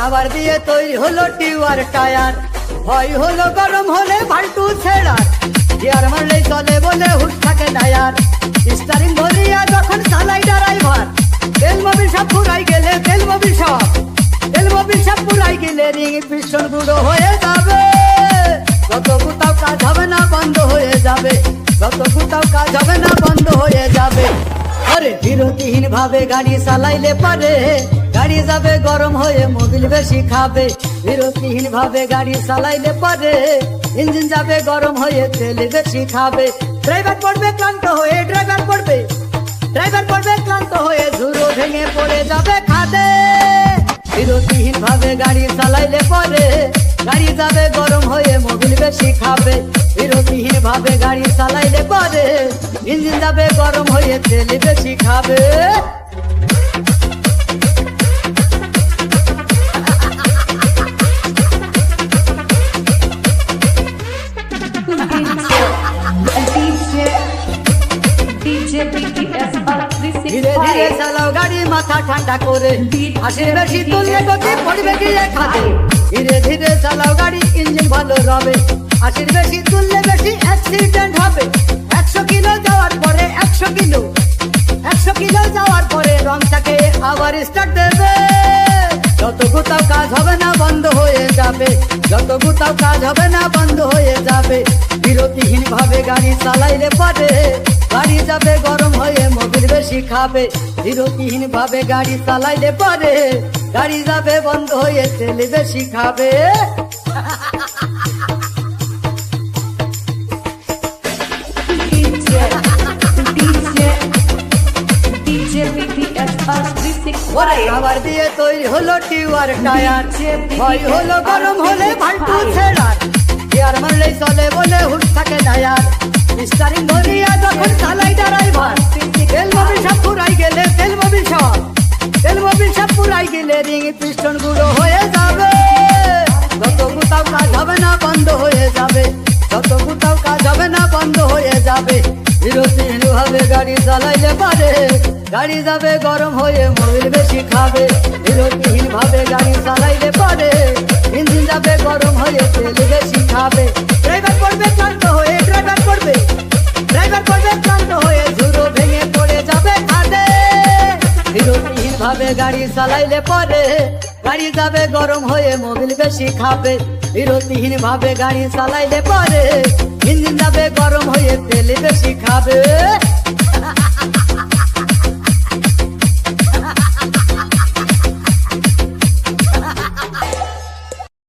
Rubber দিয়ে তৈরি হলো টিউয়ার টায়ার, ভয় হলো গরম হলে ভাল্টু ছেড়ার, গিয়ার মারলেই চলে বলে হুট থাকে টায়ার, স্টারিং ধরিয়া যখন চালাই ড্রাইভার, তেল মোবিল সব পুরাই গেলে তেল মোবিল সব পুরাই গেলে রিং পিস্টন গুঁড়ো হয়ে যাবে, যত কোথাও কাজ হবে না বন্ধ হয়ে যাবে, যত কোথাও কাজ হবে না বন্ধ হয়ে যাবে। আরে বিরতিহীন ভাবে গাড়ি চালাইলে পারে গাড়ি যাবে গরম হয়ে মোবিল বেশি খাবে, বিরতিহীন ভাবে গাড়ি চালাইলে পারে ইঞ্জিন যাবে গরম হয়ে তেল বেশি খাবে, ড্রাইভার পড়বে ক্লান্ত হয়ে ক্লান্ত হয়ে ঝুড়ো ভেঙে পড়ে যাবে খাদে, বিরতিহীন ভাবে গাড়ি চালাইলে পরে গাড়ি যাবে গরম হয়ে মোবিল বেশি খাবে, বিরতিহীন ভাবে গাড়ি চালাইলে পরে ইঞ্জিন যাবে গরম হয়ে তেল বেশি খাবে। ধীরে ধীরে চালাও গাড়ি মাথা ঠান্ডা করে, হাসির বেশি তুললে গতি পড়বে গিয়ে খাদে, ধীরে ধীরে চালাও গাড়ি ইঞ্জিন ভালো রবে, হাসির বেশি তুললে বেশি অ্যাক্সিডেন্ট হবে, 100 কিলো যাওয়ার পরে 100 কিলো যাওয়ার পরে রংটাকে আবার স্টার্ট দেবে, যত কোথাও কাজ হবে না বন্ধ হয়ে যাবে, যত কোথাও কাজ হবে না বন্ধ হয়ে যাবে, বিরতিহীন ভাবে গাড়ি চালাইলে পারে গাড়ি যাবে গরম হয়ে মোবিল বেশি খাবে, বিরতিহীন ভাবে গাড়ি চালাইলে পারে গাড়ি যাবে বন্ধ হয়ে তেল বেশি খাবে। রাবার দিয়ে তৈরি হলো টিউয়ার টায়ার, ভয় হলো গরম হলে ভাল্টু ছেড়ার, গিয়ার মারলেই চলে বলে হুট থাকে টায়ার, স্টারিং ধরিয়া যখন চালাই ড্রাইভার, তেল মোবিল সব পুরাই গেলে তেল মোবিল সব পুরাই গেলে রিং পিস্টন গুঁড়ো হয়ে যাবে, যত কোথাও কাজ হবে না বন্ধ হয়ে যাবে, যত কোথাও কাজ হবে না বন্ধ হয়ে যাবে, বিরতিহীন ভাবে গাড়ি চালাইলে পারে গাড়ি যাবে গরম হয়ে মোবিল বেশি খাবে, বিরতিহীন ভাবে গাড়ি চালাইলে পারে ইঞ্জিন যাবে গরম হয়ে তেল বেশি খাবে, ড্রাইভার পড়বে ক্লান্ত হয়ে ক্লান্ত হয়ে ঝুড়ো ভেঙে পড়ে যাবে খাদে, বিরতিহীন ভাবে গাড়ি চালাইলে পরে গাড়ি যাবে গরম হয়ে মোবিল বেশি খাবে, বিরতিহীন ভাবে গাড়ি চালাইলে পরে ইঞ্জিন যাবে গরম হয়ে তেল বেশি খাবে।